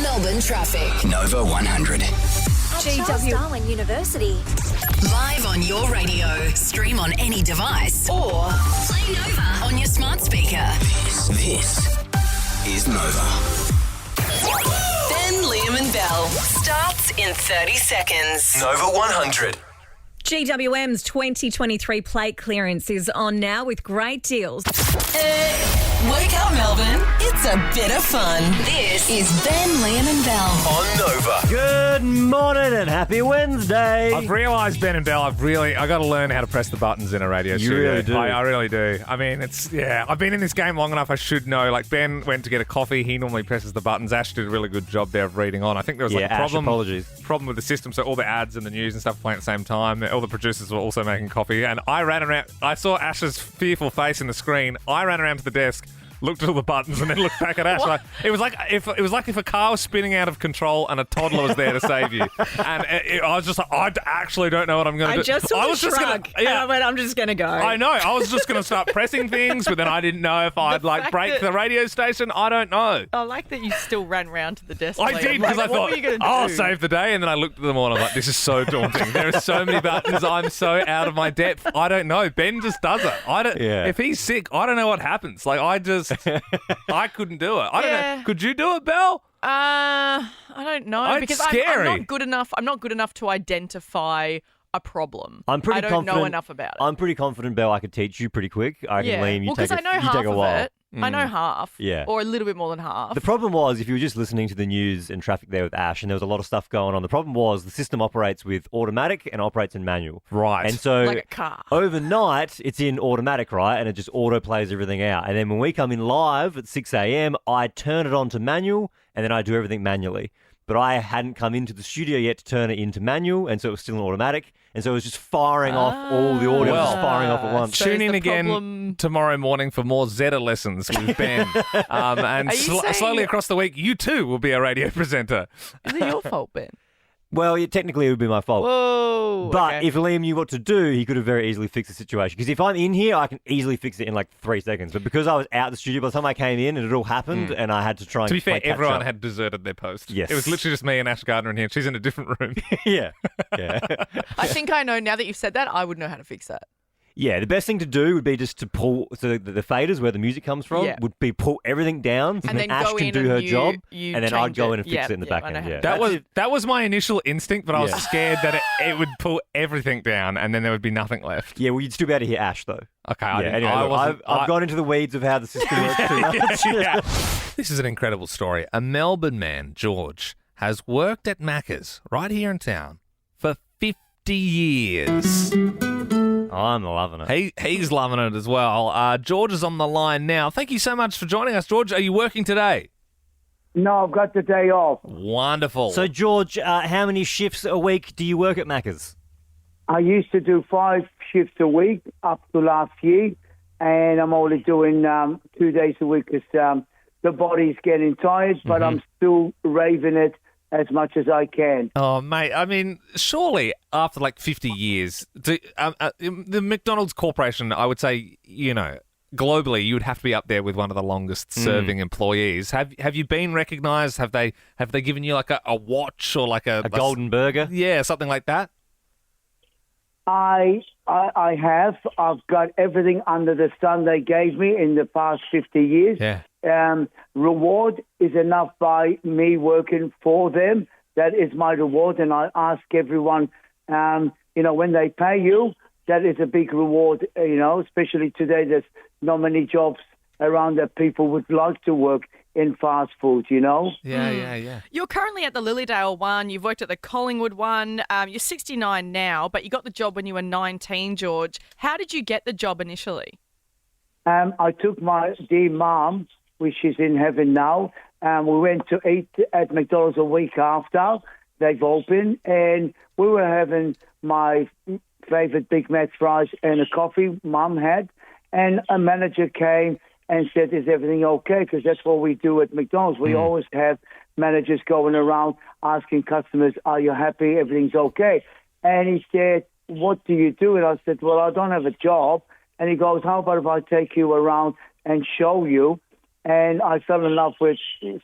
Melbourne traffic. Nova 100. Charles Darwin University. Live on your radio. Stream on any device. Or play Nova on your smart speaker. This is Nova. Ben, Liam and Belle starts in 30 seconds. Nova 100. GWM's 2023 plate clearance is on now with great deals. Wake up, Melbourne. It's a bit of fun. This is Ben, Liam and Belle. On Nova. Good morning and happy Wednesday. I've realised, Ben and Belle, I got to learn how to press the buttons in a radio studio. You really do. I really do. I mean, I've been in this game long enough, I should know. Like, Ben went to get a coffee, he normally presses the buttons. Ash did a really good job there of reading on. I think there was a problem with the system, so all the ads and the news and stuff were playing at the same time. All the producers were also making coffee, and I ran around. I saw Ash's fearful face in the screen. I ran around to the desk, looked at all the buttons, and then looked back at Ash. It was like if a car was spinning out of control and a toddler was there to save you. And I was just like, I actually don't know what I'm going to do. I was just shrug, and I went, I'm just going to go. I know. I was just going to start pressing things, but then I didn't know if I'd break the radio station. I don't know. I like that you still ran round to the desk. I did, because I thought, I'll save the day. And then I looked at them all and I'm like, this is so daunting. There are so many buttons. I'm so out of my depth. I don't know. Ben just does it. If he's sick, I don't know what happens. Like, I couldn't do it. I don't know. Could you do it, Belle? I don't know, It's because scary. I'm not good enough. I'm not good enough to identify a problem. I don't know enough about it. I'm pretty confident, Belle, I could teach you pretty quick. I reckon, Liam, you take I know half a while. of it. I know half. Yeah. Or a little bit more than half. The problem was, if you were just listening to the news and traffic there with Ash, and there was a lot of stuff going on, the problem was the system operates with automatic and operates in manual. Right. And so like a car. Overnight, it's in automatic, right? And it just auto plays everything out. And then when we come in live at 6 a.m, I turn it on to manual, and then I do everything manually. But I hadn't come into the studio yet to turn it into manual, and so it was still in automatic. And so it was just firing off all the audio, just firing off at once. So Tune in again problem tomorrow morning for more Zeta lessons with Ben. And slowly across the week, you too will be a radio presenter. Is it your fault, Ben? Well, technically it would be my fault. Whoa. But okay. if Liam knew what to do, he could have very easily fixed the situation. Because if I'm in here, I can easily fix it in like 3 seconds. But because I was out of the studio by the time I came in and it all happened, and I had to try and To be fair, catch everyone up. had deserted their post. Yes. It was literally just me and Ash Gardner in here. She's in a different room. Yeah. I think I know, now that you've said that, I would know how to fix that. Yeah, the best thing to do would be just to pull, so the faders where the music comes from, would be pull everything down, so and then then Ash go can in do her and job, you and then I'd change go it. in and fix it in the back end. Yeah. That was my initial instinct, but I was scared that it would pull everything down and then there would be nothing left. Yeah, well, you'd still be able to hear Ash, though. Okay, I've gone into the weeds of how the system works too much. This is an incredible story. A Melbourne man, George, has worked at Maccas right here in town for 50 years. I'm loving it. He's loving it as well. George is on the line now. Thank you so much for joining us, George. Are you working today? No, I've got the day off. Wonderful. So, George, how many shifts a week do you work at Maccas? I used to do 5 shifts a week up to last year, and I'm only doing 2 days a week because the body's getting tired, but I'm still raving it as much as I can. Oh, mate, I mean, surely after like 50 years, the McDonald's Corporation, I would say, globally, you would have to be up there with one of the longest serving employees. Have you been recognised? Have they given you like a watch or like a golden burger? Yeah, something like that. I have. I've got everything under the sun they gave me in the past 50 years. Yeah. Reward is enough by me working for them. That is my reward, and I ask everyone, when they pay you, that is a big reward, especially today there's not many jobs around that people would like to work in fast food, Yeah. You're currently at the Lilydale one. You've worked at the Collingwood one. You're 69 now, but you got the job when you were 19, George. How did you get the job initially? I took my dear mum, which is in heaven now, and we went to eat at McDonald's a week after they've opened, and we were having my favourite Big Mac fries and a coffee Mum had, and a manager came and said, is everything okay? Because that's what we do at McDonald's. We always have managers going around asking customers, are you happy? Everything's okay. And he said, what do you do? And I said, well, I don't have a job. And he goes, how about if I take you around and show you? and I fell in love with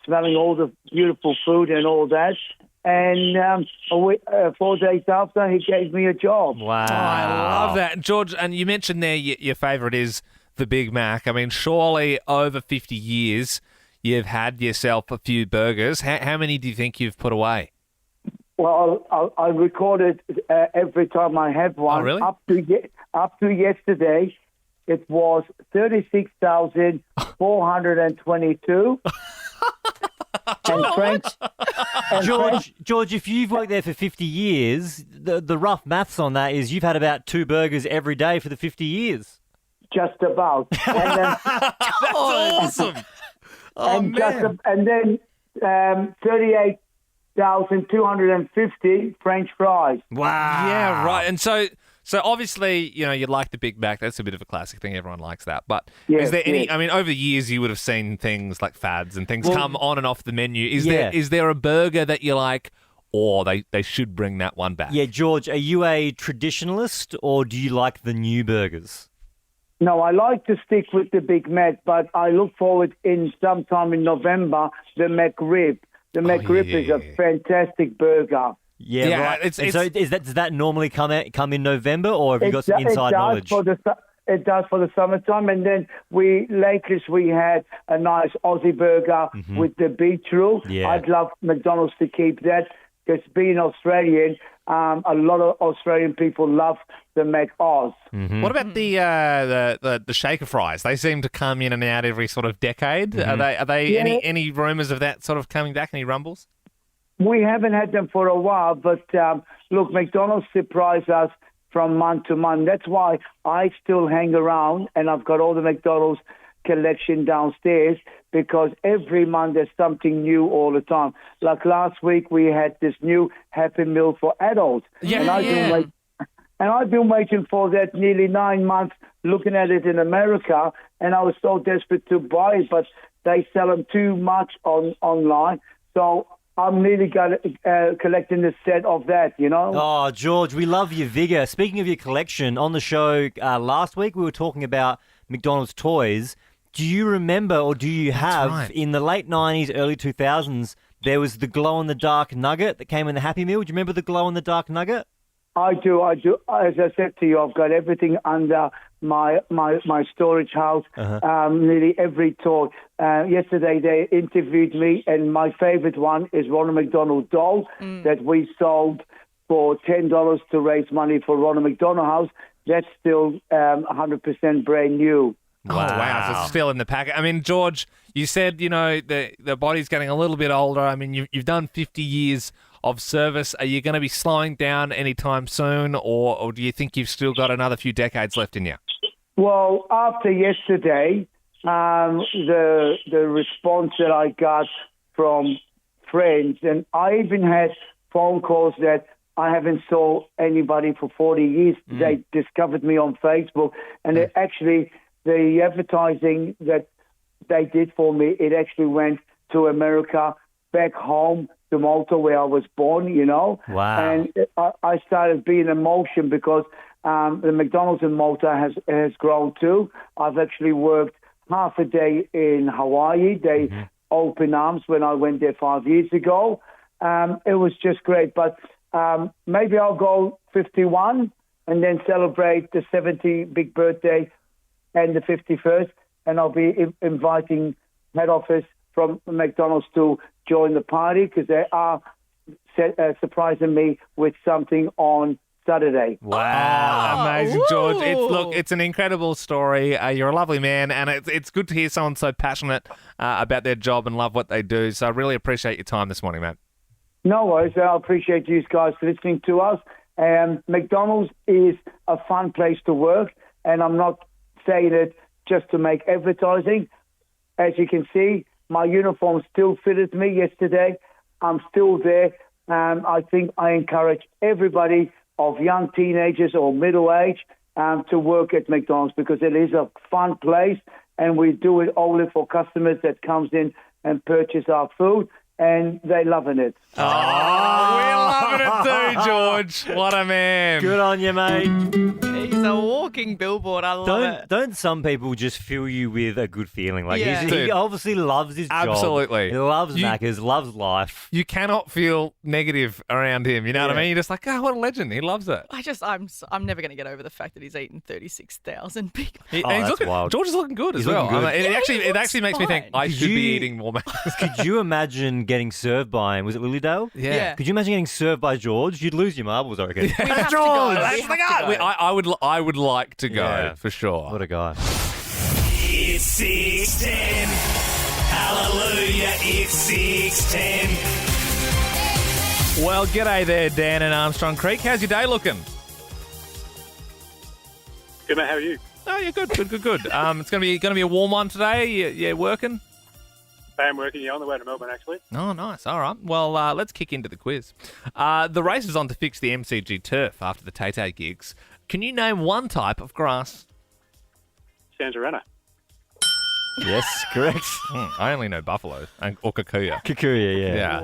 smelling all the beautiful food and all that. And 4 days after, he gave me a job. Wow. Oh, I love that. George, and you mentioned there your favourite is the Big Mac. I mean, surely over 50 years, you've had yourself a few burgers. How many do you think you've put away? Well, I recorded every time I have one. Oh, really? Up to yesterday, it was 36,422. George, if you've worked there for 50 years, the rough maths on that is you've had about 2 burgers every day for the 50 years. Just about. And then, That's awesome. Oh, and man. and then 38,250 French fries. Wow. Yeah, right. And so obviously, you like the Big Mac. That's a bit of a classic thing. Everyone likes that. But is there any? Yes. I mean, over the years, you would have seen things like fads and things come on and off the menu. Is there a burger that you like, or they should bring that one back? Yeah, George, are you a traditionalist or do you like the new burgers? No, I like to stick with the Big Mac, but I look forward in sometime in November, the McRib. The McRib is a fantastic burger. Yeah, right. So does that normally come in November, or have you got some inside knowledge? It does for the summertime, and then we had a nice Aussie burger with the beetroot. Yeah. I'd love McDonald's to keep that because being Australian, a lot of Australian people love the Maccas. What about the shaker fries? They seem to come in and out every sort of decade. Are they any rumours of that sort of coming back? Any rumbles? We haven't had them for a while, but look, McDonald's surprise us from month to month. That's why I still hang around, and I've got all the McDonald's collection downstairs because every month there's something new all the time. Like last week, we had this new Happy Meal for adults. And I've been waiting for that nearly 9 months, looking at it in America, and I was so desperate to buy it, but they sell them too much online. So I'm really collecting the set of that, Oh, George, we love your vigour. Speaking of your collection, on the show last week, we were talking about McDonald's toys. Do you remember, or do you have, in the late 90s, early 2000s, there was the glow-in-the-dark nugget that came in the Happy Meal? Do you remember the glow-in-the-dark nugget? I do. As I said to you, I've got everything under my storage house, nearly every toy. Yesterday they interviewed me, and my favourite one is Ronald McDonald doll that we sold for $10 to raise money for Ronald McDonald House. That's still 100% brand new. Wow. So it's still in the packet. I mean, George, you said, the body's getting a little bit older. I mean, you've done 50 years of service. Are you going to be slowing down anytime soon, or do you think you've still got another few decades left in you? Well, after yesterday, the response that I got from friends, and I even had phone calls that I haven't saw anybody for 40 years. They discovered me on Facebook, and it actually, the advertising that they did for me, it actually went to America, back home to Malta where I was born, Wow. And I started being emotional because the McDonald's in Malta has grown too. I've actually worked half a day in Hawaii. They opened arms when I went there 5 years ago. It was just great, but maybe I'll go 51 and then celebrate the 70th big birthday and the 51st, and I'll be inviting head office from McDonald's to join the party because they are surprising me with something on Saturday. Wow. Amazing, George. It's an incredible story. You're a lovely man, and it's good to hear someone so passionate about their job and love what they do. So I really appreciate your time this morning, mate. No worries. I appreciate you guys for listening to us. McDonald's is a fun place to work, and I'm not saying it just to make advertising. As you can see, my uniform still fitted me yesterday. I'm still there. I think I encourage everybody of young teenagers or middle age to work at McDonald's because it is a fun place, and we do it only for customers that comes in and purchase our food. and they're loving it. Oh, we're loving it too, George. What a man. Good on you, mate. He's a walking billboard. I love it. Don't some people just fill you with a good feeling? Like Yeah. he obviously loves his job. Absolutely. He loves Maccas, loves life. You cannot feel negative around him. You know what I mean? You're just like, oh, what a legend. He loves it. I'm never going to get over the fact that he's eaten 36,000 Big Macs. And that's looking, wild. George is looking good as He's well. looking good. I mean, Yeah, it actually makes me think fine. I should be you- eating more Maccas. Could you imagine getting served by him? Was it Lilydale? Yeah. Could you imagine getting served by George? You'd lose your marbles, I reckon. We have to George, go. that's We the have to guy. go. I would like to go Yeah. for sure. What a guy. It's 6:10. Hallelujah, it's 6:10. Well, g'day there, Dan and Armstrong Creek. How's your day looking? Good, mate. How are you? Oh, yeah, good. It's gonna be a warm one today. Yeah, working. I am working here on the way to Melbourne, actually. Oh, nice. All right. Well, let's kick into the quiz. The race is on to fix the MCG turf after the Tay gigs. Can you name one type of grass? Santarana. Yes, correct. I only know buffalo or kikuyu. Kikuyu, yeah. Yeah.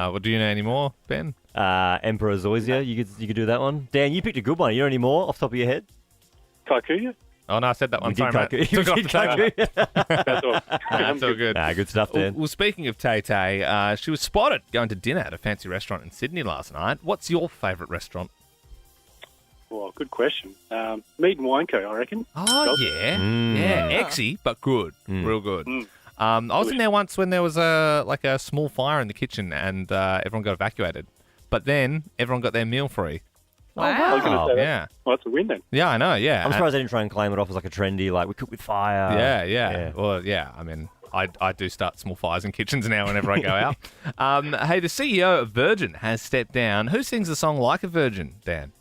Well, do you know any more, Ben? Emperor Zoysia, you could do that one. Dan, you picked a good one. You know any more off the top of your head? Kaikuya? Oh, no, I said that one. You did Sorry, mate. Kikuyu. Took it off the table. That's all. That's all good. Good stuff, Dan. Well, speaking of Tay, she was spotted going to dinner at a fancy restaurant in Sydney last night. What's your favourite restaurant? Well, good question. Meat and Wine Co., I reckon. Oh, yeah. Yeah, exy, but good. Real good. I was in there once when there was a small fire in the kitchen and everyone got evacuated. But then everyone got their meal free. I was going to say that. Yeah. Well, that's a win then. Yeah, I know, yeah. I'm surprised they didn't try and claim it off as like a trendy, like we cook with fire. Yeah. Well, yeah, I mean, I do start small fires in kitchens now whenever I go out. Hey, the CEO of Virgin has stepped down. Who sings the song Like a Virgin, Dan?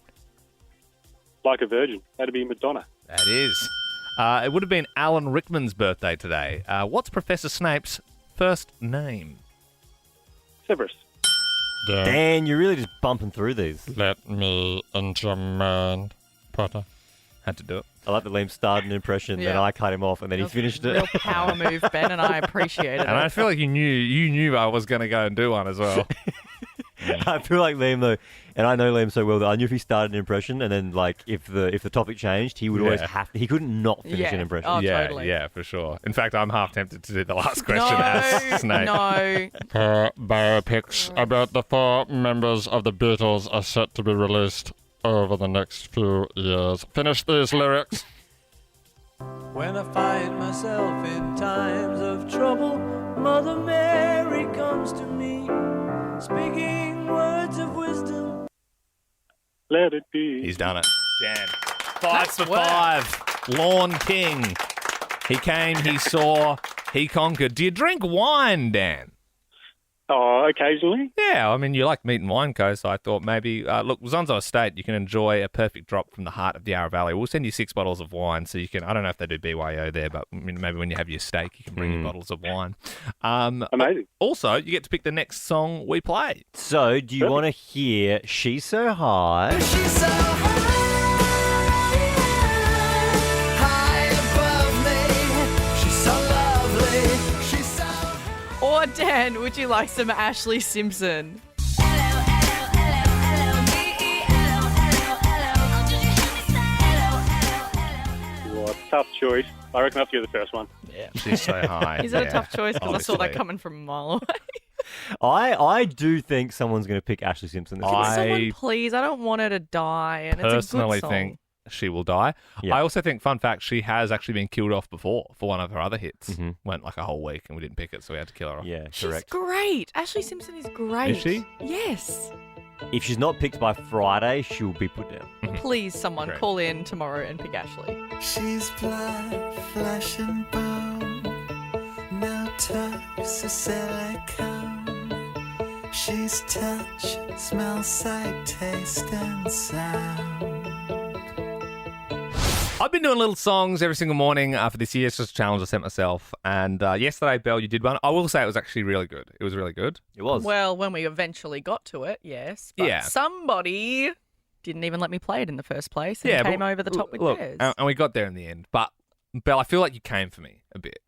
Like a Virgin. That'd be Madonna. That is. It would have been Alan Rickman's birthday today. What's Professor Snape's first name? Severus. Dan, you're really just bumping through these. Let me into your mind, Potter. Had to do it. I like that Liam started an impression, then Yeah. I cut him off, and then he finished Real it. power move, Ben, and I appreciate it. And I feel like you knew I was going to go and do one as well. I feel like Liam though, and I know Liam so well that I knew if he started an impression, and then like if the topic changed, he would always Yeah. have to. He couldn't not finish Yeah. an impression. Oh, yeah, totally. yeah, for sure. In fact, I'm half tempted to do the last question no, as Snape. no. Biopics about the 4 members of the Beatles are set to be released over the next few years. Finish these lyrics. When I find myself in times of trouble, Mother Mary comes to me, speaking words of wisdom. Let it be. He's done it. Dan. 5 for 5. Lawn King. He came, he saw, he conquered. Do you drink wine, Dan? Oh, occasionally. Yeah, I mean, you like Meat and Wine Co., so I thought maybe, look, Zonzo Estate, you can enjoy a perfect drop from the heart of the Yarra Valley. We'll send you 6 bottles of wine, so you can, I don't know if they do BYO there, but I mean, maybe when you have your steak, you can bring your bottles of wine. Amazing. Also, you get to pick the next song we play. So, do you want to hear "She's So High"? She's so high above me. She's so lovely. She's so. Or Dan, would you like some Ashley Simpson? Well, tough choice. I reckon I have to go the first one. She's so high. Is that Yeah, a tough choice? Because I saw that obviously. coming from a mile away. I do think someone's going to pick Ashley Simpson. This I- week. Someone, please. I don't want her to die. And Personally it's a good song. think she will die. Yeah. I also think, fun fact, she has actually been killed off before for one of her other hits. Mhm. Went like a whole week and we didn't pick it, so we had to kill her off. Yeah, She's correct. great. Ashley Simpson is great. Is she? Yes. If she's not picked by Friday, she'll be put down. Please, someone Great. call in tomorrow and pick Ashley. She's blood, flesh and bone. No tucks or silicone. She's touch, smell, sight, taste, and sound. I've been doing little songs every single morning for this year's just challenge I set myself. And yesterday, Belle, you did one. I will say it was actually really good. It was really good. It was. Well, when we eventually got to it, yes. But Yeah. somebody didn't even let me play it in the first place and Yeah, came but over the top with look, theirs. and we got there in the end. But Belle, I feel like you came for me a bit.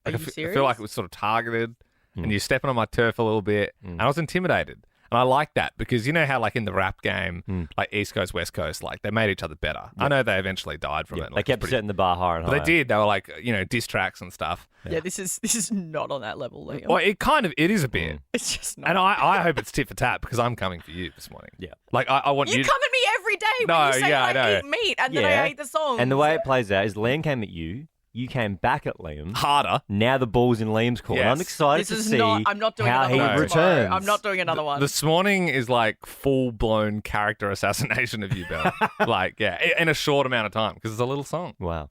Are Like, you I serious? feel like it was sort of targeted. and you're stepping on my turf a little bit, and I was intimidated. And I like that because you know how, like, in the rap game, like East Coast, West Coast, like, they made each other better. I know they eventually died from it. They kept setting the bar higher and higher. They did. They were like, diss tracks and stuff. Yeah, this is not on that level, Liam. Well, it is a bit. It's just not. And I hope it's tit for tat because I'm coming for you this morning. Yeah. Like, I want you You come at me every day when you say I eat meat and then I eat the songs. And the way it plays out is Liam came at you. You came back at Liam. Harder. Now the ball's in Liam's court. Yes. And I'm excited to see I'm not doing how another he one returns. tomorrow. I'm not doing another one. This morning is like full-blown character assassination of you, Belle. Like, yeah, in a short amount of time because it's a little song. Wow.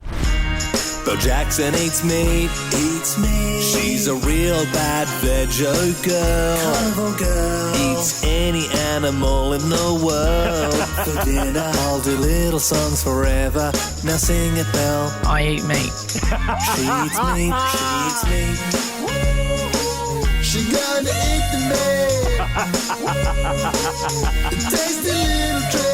Bo Jackson eats meat. She's a real bad veggie girl. Eats any animal in the world. For dinner, I'll do little songs forever. Now sing it, Belle. I eat meat. She eats meat. She eats meat. She gonna eat the meat. Tasty little treat.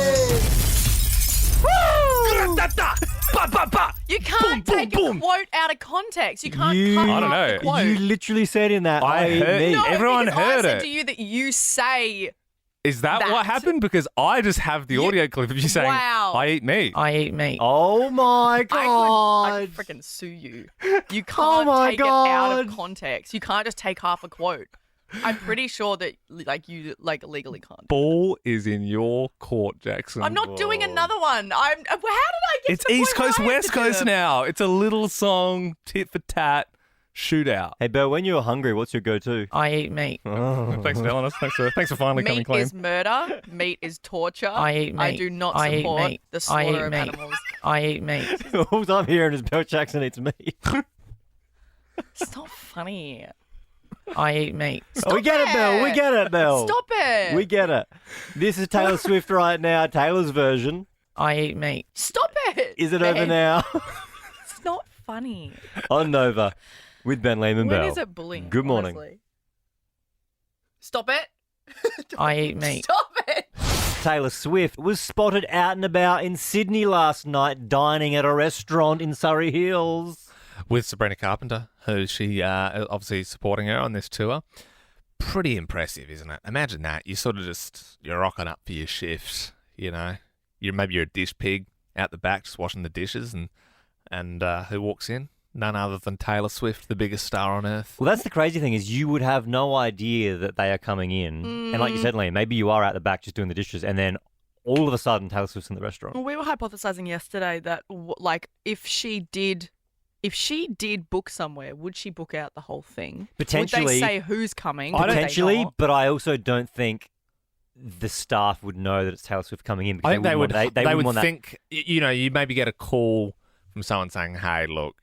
You can't take a quote out of context. You can't cut I don't off know. the quote. You literally said in that, I eat heard- meat. No, Everyone because heard I said it. to you that you say Is that what happened? Because I just have the audio clip of you saying, Wow. I eat meat. I eat meat. Oh my I God. could freaking sue you. You can't my take it out of God. context. You can't just take half a quote. I'm pretty sure that you legally can't. Ball is in your court, Jackson. I'm not doing another one. How did I get It's to the East point Coast, where I have West to do Coast them? now. It's a little song, tit for tat, shootout. Hey, Belle, when you're hungry, what's your go-to? I eat meat. Thanks for telling us. Thanks for finally coming Meat clean. is murder. Meat is torture. I eat meat. I do not I eat support meat. the I slaughter eat of meat. animals. I eat meat. All I'm hearing is Belle Jackson eats meat. It's not funny. I eat meat. We get it, Belle. We get it, Belle. Stop it. We get it. This is Taylor Swift right now, Taylor's version. I eat meat. Stop it. Is it over Ben. now? It's not funny. On Nova with Ben Lehman When Bell. is it bullying? Good morning. honestly? Stop it. I eat meat. Stop it. Taylor Swift was spotted out and about in Sydney last night dining at a restaurant in Surrey Hills. With Sabrina Carpenter, who she obviously supporting her on this tour. Pretty impressive, isn't it? Imagine that. You're rocking up for your shifts, Maybe you're a dish pig out the back just washing the dishes and who walks in? None other than Taylor Swift, the biggest star on earth. Well, that's the crazy thing is you would have no idea that they are coming in. And like you said, Liam, maybe you are out the back just doing the dishes and then all of a sudden Taylor Swift's in the restaurant. Well, we were hypothesizing yesterday that, if she did book somewhere, would she book out the whole thing? Potentially. Would they say who's coming? Potentially, but I also don't think the staff would know that it's Taylor Swift coming in. Because I think they would. They would want that. think. You maybe get a call from someone saying, "Hey, look,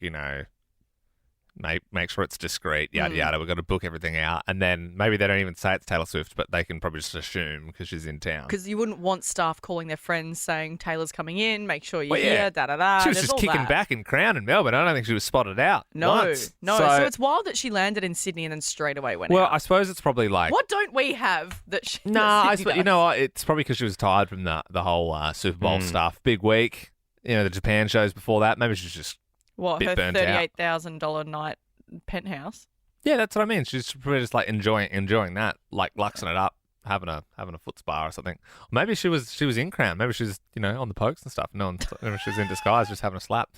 make sure it's discreet, yada yada. We've got to book everything out," and then maybe they don't even say it's Taylor Swift, but they can probably just assume because she's in town. Because you wouldn't want staff calling their friends saying Taylor's coming in. Make sure you're Well, yeah. here. Da da da. She was There's just all kicking that. back in Crown in Melbourne. I don't think she was spotted out. No, once. no. So it's wild that she landed in Sydney and then straight away went Well, out. I suppose it's probably like. What don't we have that she? Nah, that I Sydney suppose, you does? know what? It's probably because she was tired from the whole Super Bowl stuff. Big week. The Japan shows before that. Maybe she's just What, bit her burnt out. $38,000 night penthouse? Yeah, that's what I mean. She's probably just like enjoying that, like luxing it up, having a foot spa or something. Or maybe she was in Crown. Maybe she was on the pokes and stuff. No, maybe she was in disguise, just having a slap.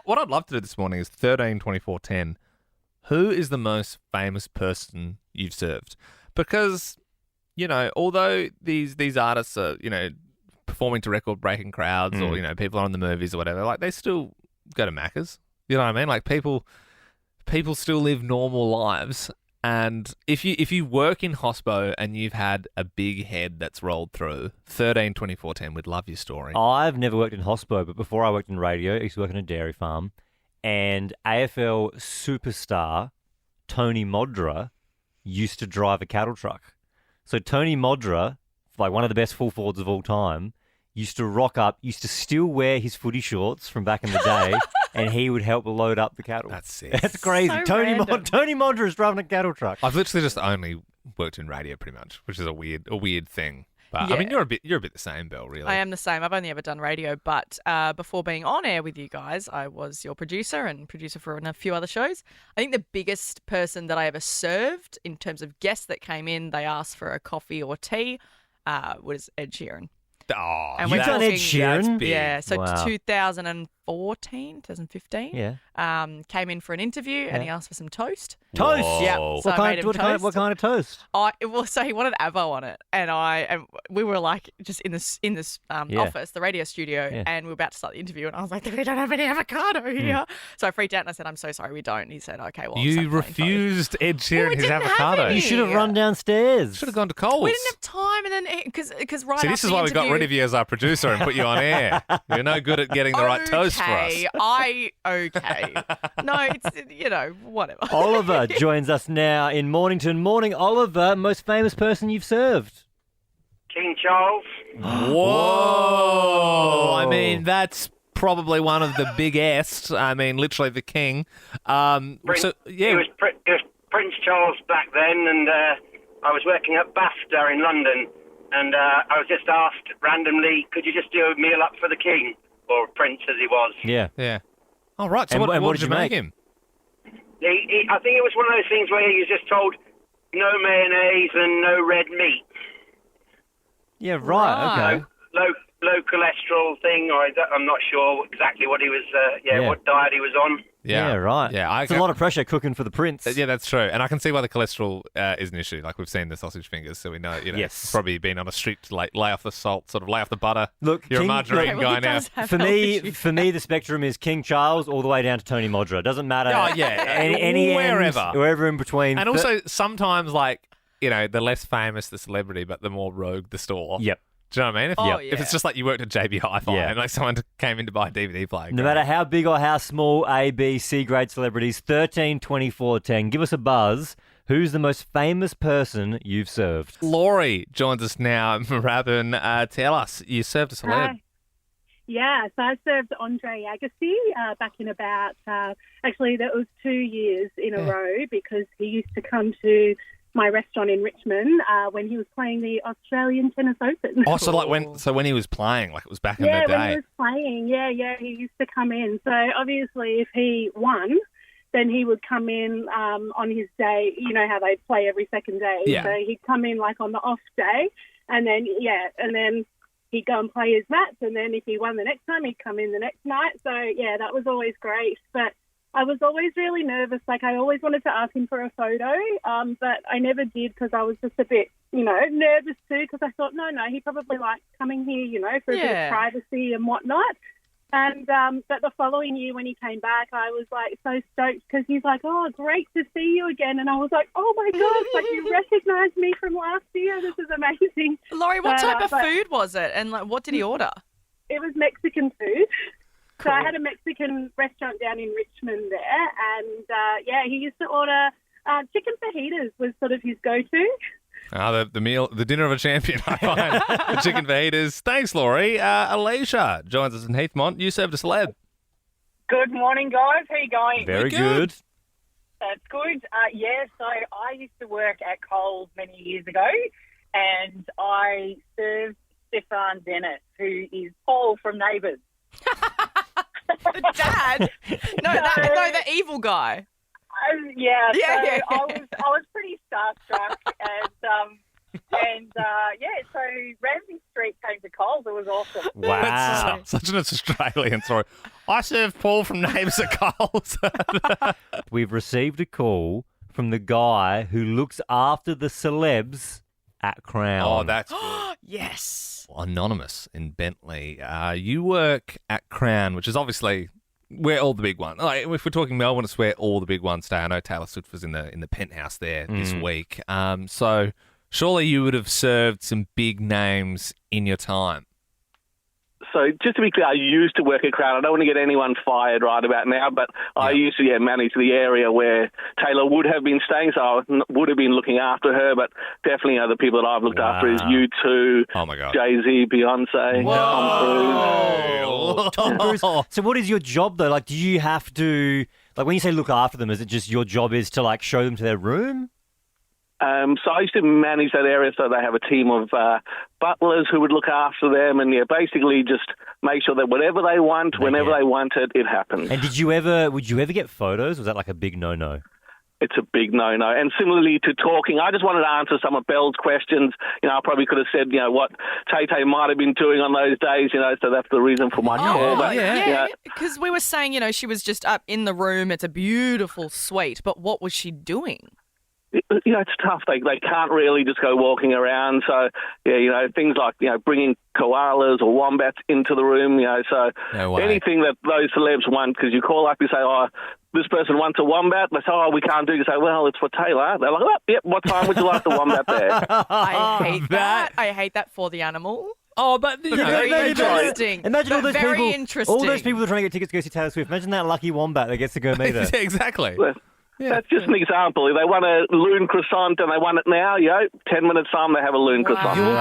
What I'd love to do this morning is 13, 24, 10. Who is the most famous person you've served? Because although these artists are performing to record-breaking crowds, or people are in the movies or whatever, like they still go to Maccas. You know what I mean? Like people still live normal lives, and if you work in hospo and you've had a big head that's rolled through, 13, 24, 10, we'd love your story. I've never worked in hospo, but before I worked in radio, I used to work on a dairy farm, and AFL superstar Tony Modra used to drive a cattle truck. So Tony Modra, like one of the best full forwards of all time, used to rock up, used to still wear his footy shorts from back in the day, and he would help load up the cattle. That's sick. That's crazy. So Tony random. Tony Modra is driving a cattle truck. I've literally just only worked in radio pretty much, which is a weird thing. But Yeah. I mean, you're a bit the same, Belle. Really. I am the same. I've only ever done radio, but before being on air with you guys, I was your producer and producer for a few other shows. I think the biggest person that I ever served in terms of guests that came in, they asked for a coffee or tea, was Ed Sheeran. Oh, And you've we're done Ed talking- Sheeran? Yeah, so Wow. 2015. Yeah. Came in for an interview and he Yeah. asked for some toast. Toast? Yeah. Whoa. So I made him toast. What kind of toast? So he wanted avo on it, and we were like just in this Yeah. office, the radio studio, Yeah. and we were about to start the interview, and I was like, we don't have any avocado here. So I freaked out and I said, I'm so sorry, we don't. And he said, okay, well, I'll just You have plain toast. refused Ed Sheeran we his didn't have avocado. any. You should have run downstairs. Should have gone to Coles. We didn't have time, and then because right See, after this is the why we got interview- rid of you as our producer and put you on air. You're no good at getting the right toast for us. Okay. No, it's, whatever. Oliver joins us now in Mornington. Morning, Oliver, most famous person you've served. King Charles. Whoa! I mean, that's probably one of the biggest. I mean, literally the king. Prince, So, yeah. It was Prince Charles back then, and I was working at BAFTA in London, and I was just asked randomly, could you just do a meal up for the king, or Prince as he was? Yeah. Yeah. All right. So And what did you make him? I think it was one of those things where he was just told no mayonnaise and no red meat. Yeah, right. Okay. Low cholesterol thing, or I'm not sure exactly what he was. Yeah. What diet he was on. Yeah, right. Yeah, it's a lot of pressure cooking for the prince. Yeah, that's true. And I can see why the cholesterol is an issue. Like, we've seen the sausage fingers, so we know, Yes. it's probably been on a strict, lay off the salt, sort of lay off the butter. Look, you're a King- margarine look, guy now. For me, the spectrum is King Charles all the way down to Tony Modra. Doesn't matter. Oh, yeah. Any Wherever. end, wherever in between. And also, sometimes, like, the less famous the celebrity, but the more rogue the store. Yep. Do you know what I mean? Oh, If it's just like you worked at JB Hi-Fi and like someone came in to buy a DVD player. No matter how big or how small, A, B, C grade celebrities, 13, 24, 10. Give us a buzz. Who's the most famous person you've served? Laurie joins us now. Marabin, tell us, you served a celeb. Hi. Yeah, so I served Andre Agassi back in about, actually that was 2 years in a row, because he used to come to my restaurant in Richmond when he was playing the Australian Tennis Open. Oh, so when he was playing, like it was back in the Yeah, day. when he was playing, he used to come in. So obviously if he won, then he would come in on his day. You know how they play every second day. Yeah. So he'd come in like on the off day, and then he'd go and play his match, and then if he won the next time, he'd come in the next night. So yeah, that was always great. But I was always really nervous. Like, I always wanted to ask him for a photo, but I never did, because I was just a bit, nervous too, because I thought, no, he probably likes coming here, for a bit of privacy and whatnot. And but the following year when he came back, I was like so stoked, because he's like, oh, great to see you again. And I was like, oh my gosh, like you recognised me from last year. This is amazing. Laurie, what type of food was it? And like, what did he order? It was Mexican food. Cool. So I had a Mexican restaurant down in Richmond there, and he used to order chicken fajitas was sort of his go-to. The dinner of a champion, I find. The chicken fajitas. Thanks, Laurie. Alicia joins us in Heathmont. You served a celeb. Good morning, guys. How you going? Very good. That's good. So I used to work at Coles many years ago, and I served Stefan Bennett, who is Paul from Neighbours. The dad? No, the evil guy. I was pretty starstruck, so Ramsey Street came to Coles. It was awesome. Wow. That's such an Australian story. I served Paul from Neighbours at Coles. We've received a call from the guy who looks after the celebs at Crown. Oh, that's good. Yes. Anonymous in Bentley. You work at Crown, which is obviously where all the big ones. Like, if we're talking Melbourne, it's where all the big ones stay. I know Taylor Swift was in the penthouse there this week. So surely you would have served some big names in your time. So just to be clear, I used to work at Crown. I don't want to get anyone fired right about now, but I used to manage the area where Taylor would have been staying, so I would have been looking after her, but definitely other people that I've looked after is U2, oh my God, Jay-Z, Beyonce, Tom Cruise. So what is your job, though? Like, do you have to, like, when you say look after them, is it just your job is to, like, show them to their room? So I used to manage that area, so they have a team of butlers who would look after them and basically just make sure that whatever they want, whenever they want it, it happens. And would you ever get photos? Was that like a big no-no? It's a big no-no. And similarly to talking, I just wanted to answer some of Belle's questions. I probably could have said, what Tay might have been doing on those days, so that's the reason for my call. But, because we were saying, she was just up in the room. It's a beautiful suite. But what was she doing? It's tough. They can't really just go walking around. So, things like, bringing koalas or wombats into the room, so anything that those celebs want, because you call up, you say, this person wants a wombat. They say, we can't do it. You say, well, it's for Taylor. They're like, yep, what time would you like the wombat there? I hate that. I hate that for the animal. Oh, but very interesting. Imagine all those very people. interesting. All those people that are trying to get tickets to go see Taylor Swift. Imagine that lucky wombat that gets to go meet her. Exactly. That's just an example. If they want a loon croissant and they want it now, 10 minutes time they have a loon croissant. You're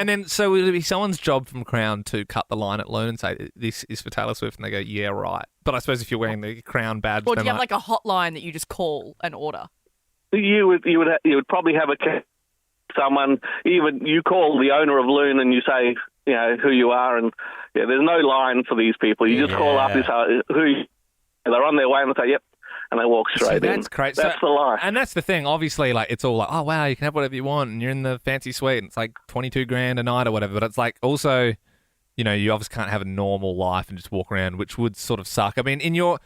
kidding me. So would it be someone's job from Crown to cut the line at Loon and say, this is for Taylor Swift, and they go, yeah, right. But I suppose if you're wearing the Crown badge... Or do you have like a hotline that you just call and order? You would probably have someone, even you call the owner of Loon and you say, who you are, and there's no line for these people. You just call up and say, they're on their way and they say, yep. And they walk straight in. That's great. That's the life. And that's the thing. Obviously, it's all like, oh, wow, you can have whatever you want, and you're in the fancy suite, and it's like $22,000 a night or whatever. But it's like also, you obviously can't have a normal life and just walk around, which would sort of suck. I mean, in your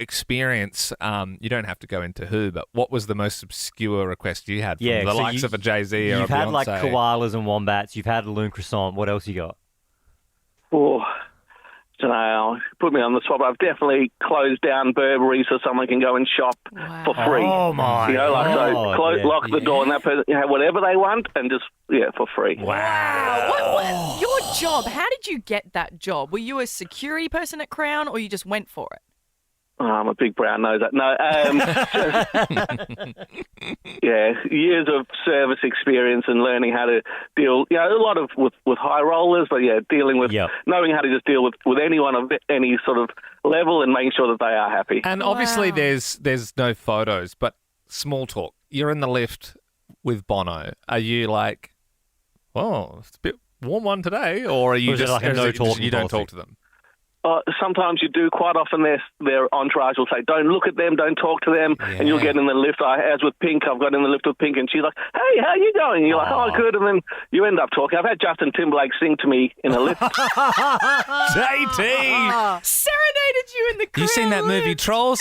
experience, you don't have to go into who, but what was the most obscure request you had from the likes of a Jay-Z or a Beyonce? You've had like koalas and wombats. You've had a loon croissant. What else you got? Oh. I don't know, put me on the spot. I've definitely closed down Burberry so someone can go and shop for free. Oh, my God. Lock the door and that person have whatever they want and just, for free. Wow. Your job, how did you get that job? Were you a security person at Crown or you just went for it? Oh, I'm a big brown nose. No, years of service experience and learning how to deal, a lot of with high rollers, but dealing with, knowing how to just deal with anyone of any sort of level and making sure that they are happy. And obviously there's no photos, but small talk. You're in the lift with Bono. Are you like, it's a bit warm one today, or are you just like you don't talk to them? Sometimes you do. Quite often their entourage will say, don't look at them, don't talk to them, and you'll get in the lift. As with Pink, I've got in the lift with Pink, and she's like, hey, how you going? And you're like, oh, good, and then you end up talking. I've had Justin Timberlake sing to me in a lift. JT! Serenaded you in the crowd. You seen that movie, Trolls?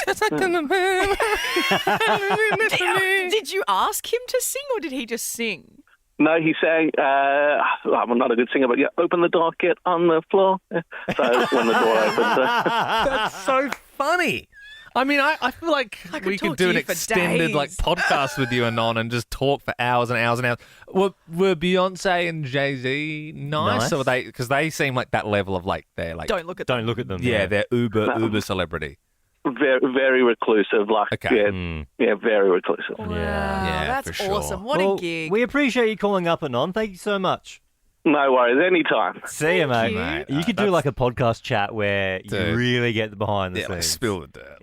Did you ask him to sing, or did he just sing? No, he sang, I'm not a good singer, but open the door, get on the floor. So when the door opens. That's so funny. I mean, I feel like we could do an extended podcast with you and just talk for hours and hours and hours. Were Beyonce and Jay-Z nice? Or were they, because they seem like that level of they're like... Don't look at them. Yeah, they're uber celebrity. Very, very reclusive. Very reclusive. Wow, that's awesome. What a gig. We appreciate you calling up, Anon. Thank you so much. No worries, anytime. See you, mate. You could do like a podcast chat where you really get the behind the scenes. Like spill the dirt.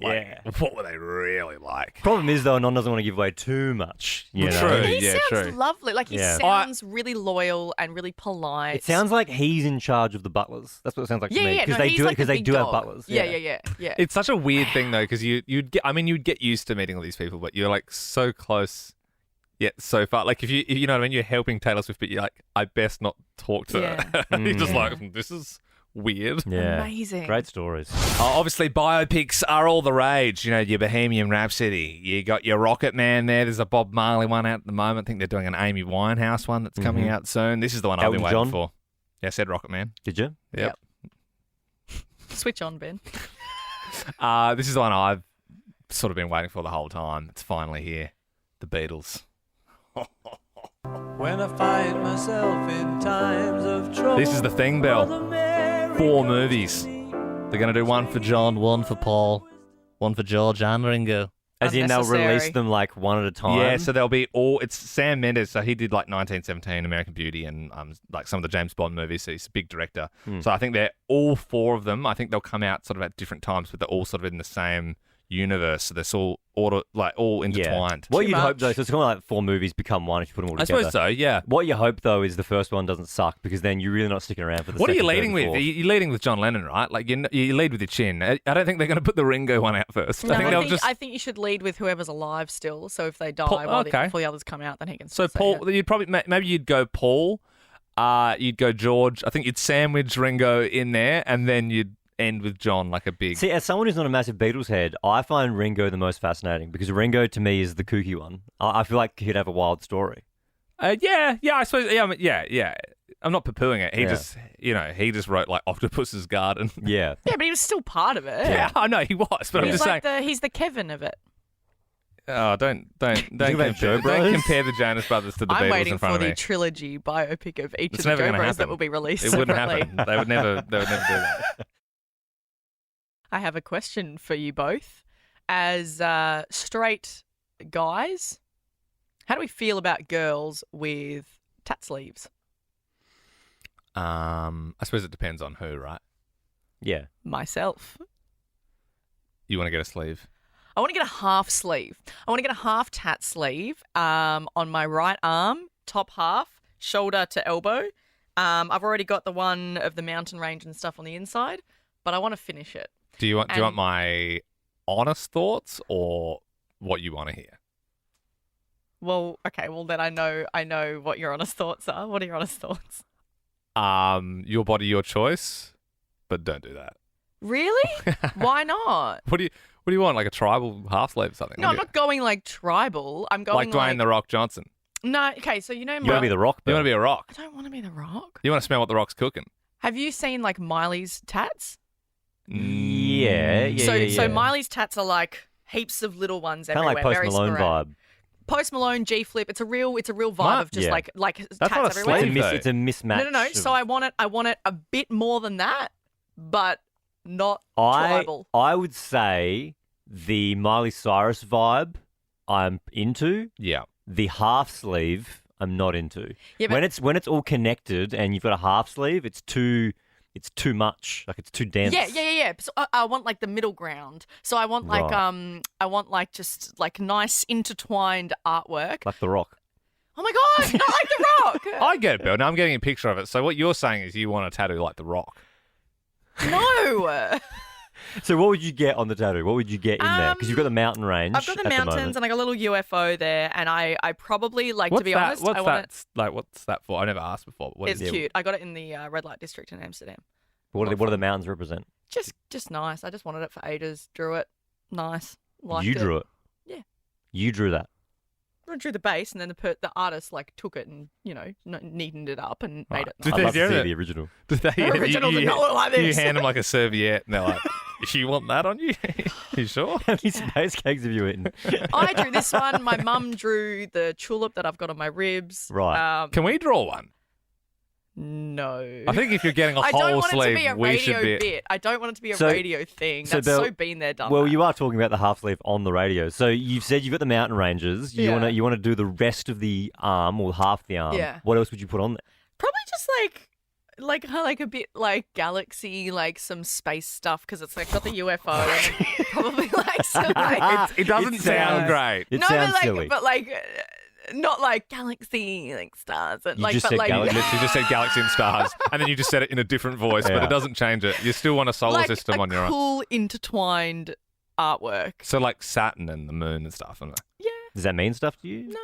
What were they really like? Problem is, though, Anon doesn't want to give away too much. True. He sounds lovely. He sounds really loyal and really polite. It sounds like he's in charge of the butlers. That's what it sounds like to me. Because they do have butlers. Yeah. It's such a weird thing, though, because you'd get used to meeting all these people, but you're so close. Yeah, so far. If you know what I mean, you're helping Taylor Swift, but you're like, I best not talk to her. You're just like, this is weird. Yeah. Amazing. Great stories. Obviously, biopics are all the rage. Your Bohemian Rhapsody. You got your Rocket Man there. There's a Bob Marley one out at the moment. I think they're doing an Amy Winehouse one that's coming out soon. This is the one I've been waiting for. Yeah, I said Rocket Man. Did you? Yep. Switch on, Ben. This is the one I've sort of been waiting for the whole time. It's finally here. The Beatles. When I find myself in times of trouble. This is the thing, Belle. 4 movies. They're going to do one for John, one for Paul, one for George and Ringo. As in they'll release them one at a time? Yeah, so they'll be it's Sam Mendes, so he did 1917, American Beauty, and some of the James Bond movies, so he's a big director. So I think they're all 4 of them. I think they'll come out sort of at different times, but they're all sort of in the same universe. So they're all intertwined. What you'd hope though, so it's kind of like 4 movies become one if you put them all I together. suppose so, yeah. What you hope though is the first one doesn't suck because then you're really not sticking around for the What are second, you leading third, with? and fourth. You're leading with John Lennon, right? Like you lead with your chin. I don't think they're going to put the Ringo one out first. No, I I think you should lead with whoever's alive still. So if they die before the others come out, then he can. So say Paul, it. you'd probably maybe you'd go Paul, you'd go George. I think you'd sandwich Ringo in there, and then you'd end with John like a big. See, as someone who's not a massive Beatles head, I find Ringo the most fascinating because Ringo to me is the kooky one. I feel like he'd have a wild story. Yeah, I suppose. Yeah. I'm not poo-pooing it. He just wrote like Octopus's Garden. Yeah. Yeah, but he was still part of it. Yeah, I know he was, but I'm just saying. He's the Kevin of it. Oh, don't compare the Jonas Brothers to the I'm Beatles waiting in front for of me. the trilogy biopic of each It's of the never Joe going to Bros happen. that will be released. It wouldn't separately. happen. They would never do that. I have a question for you both. As straight guys, how do we feel about girls with tat sleeves? I suppose it depends on who, right? Yeah. Myself. You want to get a sleeve? I want to get a half sleeve. I want to get a half tat sleeve on my right arm, top half, shoulder to elbow. I've already got the one of the mountain range and stuff on the inside, but I want to finish it. Do you want my honest thoughts or what you want to hear? Well, okay. Well, then I know what your honest thoughts are. What are your honest thoughts? Your body, your choice, but don't do that. Really? Why not? What do you want? Like a tribal half sleeve or something? No, I'm not going like tribal. I'm going like Dwayne the Rock Johnson. No, okay. So you know, You want to be the Rock? You want to be a Rock? I don't want to be the Rock. You want to smell what the Rock's cooking? Have you seen like Miley's tats? Yeah. So Miley's tats are like heaps of little ones Kind of everywhere. like Post very Malone sporadic. vibe. Post Malone, G Flip. It's a real vibe of just Yeah. like That's tats not a everywhere. sleeve, though. It's a mismatch. No. of- So I want it a bit more than that, but not tribal. I would say the Miley Cyrus vibe I'm into. Yeah. The half sleeve I'm not into. Yeah, but- when it's all connected and you've got a half sleeve, it's too much. Like it's too dense. Yeah. So I want like the middle ground. So I want like Right. I want like just like nice intertwined artwork. Like The Rock. Oh my god, not like the Rock. I get it, Bill. Now I'm getting a picture of it. So what you're saying is you want a tattoo like the Rock. No. So what would you get on the tattoo? What would you get in there? Because you've got the mountain range. I've got the at mountains moment. and I got a little UFO there, and I probably like to be honest. I want it. What's that for? I never asked before. What It's is it? cute. I got it in the red light district in Amsterdam. What do the mountains represent? Just nice. I just wanted it for ages. Drew it. Nice. Liked You drew it. Yeah. You drew that. I drew the base, and then the artist like took it and neatened it up and made it. Did I'd they love do to see that? the original. Did they? The original did not look like You this. hand them like a serviette, and they're like, "You want that on you? You sure?" How many space cakes have you eaten? I drew this one. My mum drew the tulip that I've got on my ribs. Right. Can we draw one? No. I think if you're getting a I don't whole want it to sleeve, be a we should radio be. bit. I don't want it to be a So- radio thing. so That's Belle- so been there, done Well, that. you are talking about the half sleeve on the radio. So you've said you've got the mountain ranges. You Yeah. want to do the rest of the arm or half the arm. Yeah. What else would you put on there? Probably just like a bit like galaxy, like some space stuff because it's like got the UFO and probably like some like It doesn't sound great. It no, sounds but like silly. but like not like galaxy like stars and You like just but said like galaxy. You just said galaxy and stars, and then you just said it in a different voice, but Yeah. it doesn't change it. You still want a solar like system a on your arm. cool intertwined artwork. So like Saturn and the moon and stuff. And Does that mean stuff to you? No.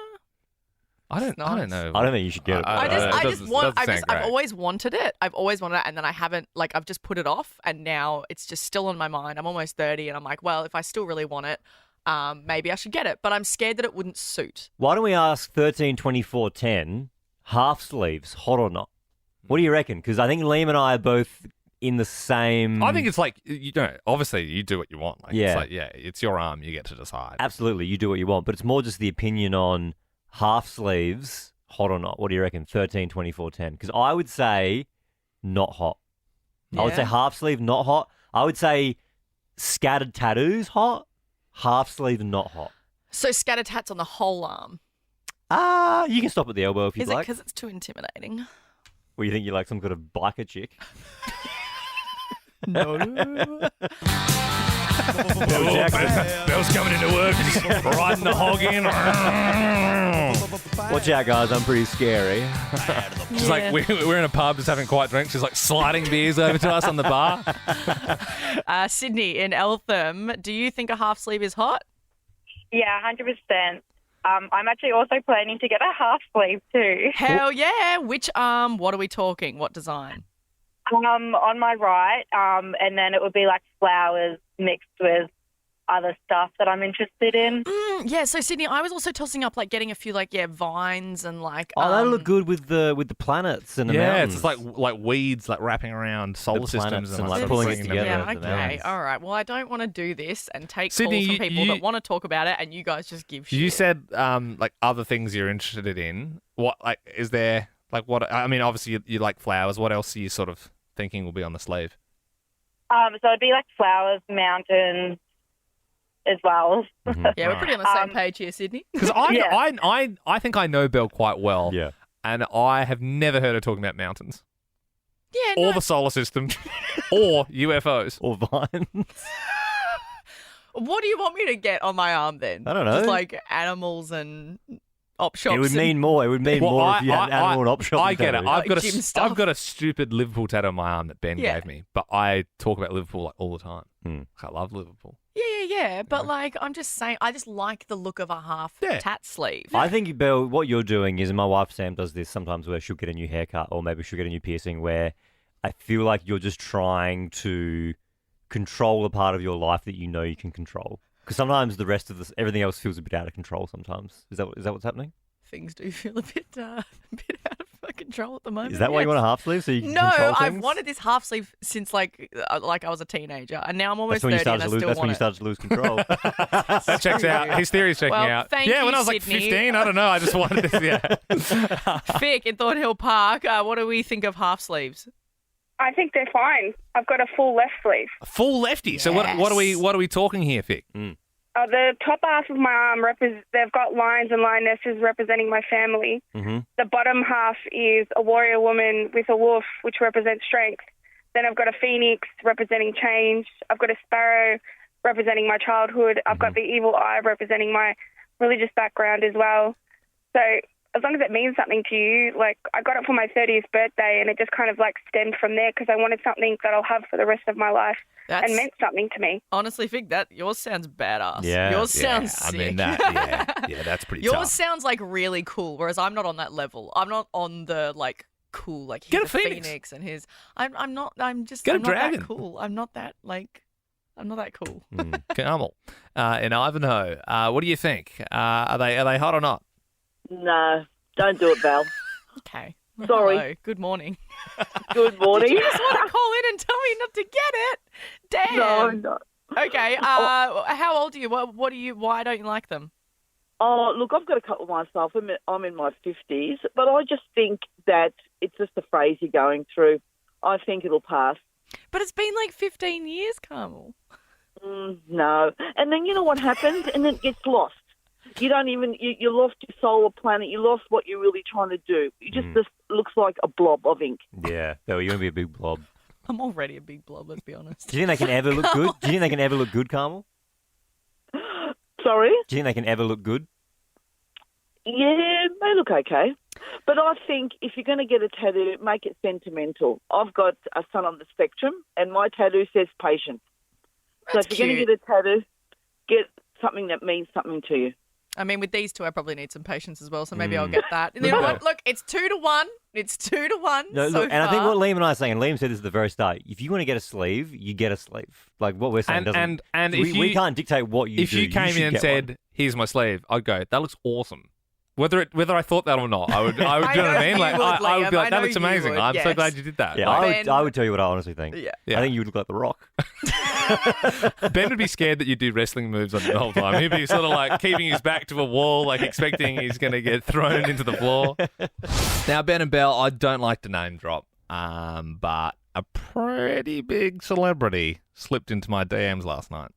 I don't nice. know. I don't think you should get it. I've always wanted it. I've wanted it, and then I haven't. Like I've just put it off, and now it's just still on my mind. I'm almost 30, and I'm like, well, if I still really want it, maybe I should get it. But I'm scared that it wouldn't suit. Why don't we ask 13, 24, 10, half sleeves, hot or not? What do you reckon? Because I think Liam and I are both in the same... I think it's like, obviously you do what you want. Like, Yeah. It's like, it's your arm. You get to decide. Absolutely, you do what you want. But it's more just the opinion on half sleeves, hot or not. What do you reckon? 13, 24, 10. Because I would say not hot. I would say Yeah. half sleeve, not hot. I would say scattered tattoos, hot. Half sleeve, not hot. So scattered tats on the whole arm. You can stop at the elbow if you'd Is it like. because it's too intimidating? Well, you think you're like some kind of biker chick? No. Belle's coming into work, just riding the hog in. Watch out, guys. I'm pretty scary. She's like, we're in a pub just having quiet drinks. She's like sliding beers over to us on the bar. Sydney in Eltham, do you think a half sleeve is hot? Yeah, 100%. I'm actually also planning to get a half sleeve too. Hell yeah. Which arm? What are we talking? What design? On my right, and then it would be like flowers mixed with other stuff that I'm interested in. Yeah, so Sydney, I was also tossing up like getting a few vines and like. Oh, that'll look good with the planets and the mountains. It's like weeds like wrapping around solar systems and like pulling it together. Yeah, okay, all right. Well, I don't want to do this and take Sydney, calls from people that want to talk about it, and you guys just give shit. You said like other things you're interested in. What is there like what? I mean, obviously you like flowers. What else are you sort of thinking will be on the sleeve? So it'd be like flowers, mountains, as well. Yeah, we're pretty on the same page here, Sydney. Because I think I know Belle quite well. Yeah. And I have never heard her talking about mountains. Yeah, or the solar system, or UFOs, or vines. What do you want me to get on my arm then? I don't know. Just like animals and op shops. It would mean more. It would mean more if you had an animal and op shop. I get it. tattoo. I've got a stupid Liverpool tattoo on my arm that Ben gave me, but I talk about Liverpool like all the time. I love Liverpool. Yeah. But like, I'm just saying, I just like the look of a half tat sleeve. I think, Belle, what you're doing is, and my wife Sam does this sometimes, where she'll get a new haircut or maybe she'll get a new piercing, where I feel like you're just trying to control the part of your life that you know you can control. Because sometimes the rest of everything else feels a bit out of control. Sometimes is that what's happening? Things do feel a bit out of control at the moment. Is that why you want a half sleeve so you can No, control things? I've wanted this half sleeve since like I was a teenager, and now I'm almost 30 and I still That's when you want started to lose control. That checks out. His theory's checking out. Thank when you, I was like Sydney. 15, I don't know. I just wanted this. Yeah. Fick in Thornhill Park. What do we think of half sleeves? I think they're fine. I've got a full left sleeve. A full lefty. Yes. So what are we talking here, Fick? The top half of my arm, they've got lines and lionesses representing my family. Mm-hmm. The bottom half is a warrior woman with a wolf, which represents strength. Then I've got a phoenix representing change. I've got a sparrow representing my childhood. I've got the evil eye representing my religious background as well. So as long as it means something to you, like I got it for my 30th birthday and it just kind of like stemmed from there because I wanted something that I'll have for the rest of my life and meant something to me. Honestly, Fig, yours sounds badass. Yeah. Yours sounds sick. I mean, that's pretty Yours tough. sounds like really cool, whereas I'm not on that level. I'm not on the like cool, like he's Get a a phoenix. and his. I'm not. I'm just. Get a I'm not dragon. that cool. I'm not that like. I'm not that cool. Carmel in Ivanhoe. What do you think? Are they hot or not? No, don't do it, Belle. Okay. Sorry. Hello. Good morning. Good morning. Did you just want to call in and tell me not to get it? Damn. No. Okay. How old are you? What do you? Why don't you like them? Oh, look, I've got a couple myself. I'm in my 50s, but I just think that it's just the phase you're going through. I think it'll pass. But it's been like 15 years, Carmel. No. And then you know what happens? And then it gets lost. You don't even, you lost your solar planet. You lost what you're really trying to do. You just looks like a blob of ink. Yeah, Belle, you're going to be a big blob. I'm already a big blob, let's be honest. Do you think they can ever look good? Do you think they can ever look good, Carmel? Sorry? Do you think they can ever look good? Yeah, they look okay. But I think if you're going to get a tattoo, make it sentimental. I've got a son on the spectrum, and my tattoo says patience. So if you're going to get a tattoo, get something that means something to you. I mean, with these two, I probably need some patience as well, so maybe I'll get that. You know what? Look, it's 2-1. It's 2-1. No, so look, and far. I think what Liam and I are saying, and Liam said this at the very start, if you want to get a sleeve, you get a sleeve. Like what we're saying doesn't... And we can't dictate what you if do. you came in and said, "Here's my sleeve," I'd go, "That looks awesome." Whether I thought that or not, I would. Do you know what I mean? Like I would be like, "That looks amazing." I'm so glad you did that. Yeah, Like, I would tell you what I honestly think. Yeah. I think you would look like The Rock. Ben would be scared that you do wrestling moves on you the whole time. He'd be sort of like keeping his back to a wall, like expecting he's going to get thrown into the floor. Now, Ben and Belle, I don't like to name drop, but a pretty big celebrity slipped into my DMs last night.